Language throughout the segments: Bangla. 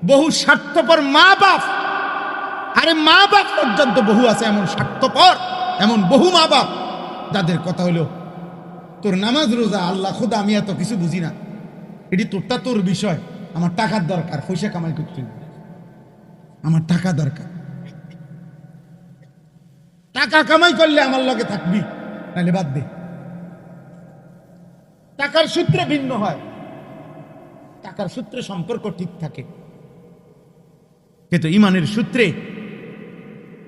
বহু স্বার্থপর মা বাপ, আরে মা বাপ পর্যন্ত বহু আছে এমন স্বার্থপর, এমন বহু মা বাপ যাদের কথা হলো তোর নামাজ রোজা আল্লাহ খোদা আমি এত কিছু বুঝি না, এটি তোরটা তোর বিষয়, আমার টাকার দরকার, পয়সা কামাই করতে হবে, আমার টাকা দরকার, টাকা কামাই করলে আমার লগে থাকবি, নাহলে বাদ দে। টাকার সূত্রে ভিন্ন হয়, টাকার সূত্রে সম্পর্ক ঠিক থাকে, কিন্তু ইমানের সূত্রে,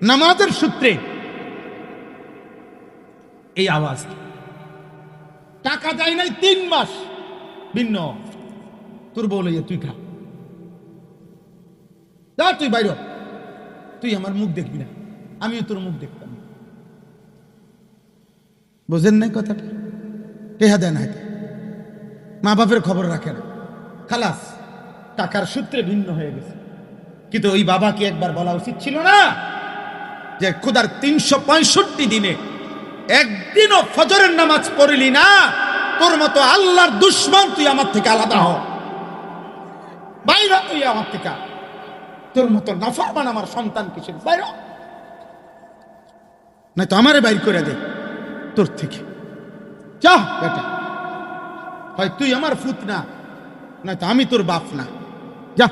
নামাজের সূত্রে এই আওয়াজ। টাকা দেয় নাই 3 মাস, ভিন্ন। তোর বলে তুই খা, যা তুই বাইর, তুই আমার মুখ দেখবি না, আমিও তোর মুখ দেখতাম। বোঝেন নাই কথাটা? টেহা দেন হাতে, মা বাপের খবর রাখে না, খালাস, টাকার সূত্রে ভিন্ন হয়ে গেছে। কিন্তু ওই বাবাকে একবার বলা উচিত ছিল না যে খোদার 365 দিনে একদিনও ফজরের নামাজ পড়লি না, তোর মতো আল্লাহর দুশ্মন, তুই আমার থেকে আলাদা হ, বাইরে তুই আমার থেকে, তোর মতো নাফরমান আমার সন্তান কিসের, বাইরে, না তো আমারে বাইর করে দে তোর থেকে, যা বেটা, হয় তুই আমার ফুত না, নয়তো আমি তোর বাপ না, যা।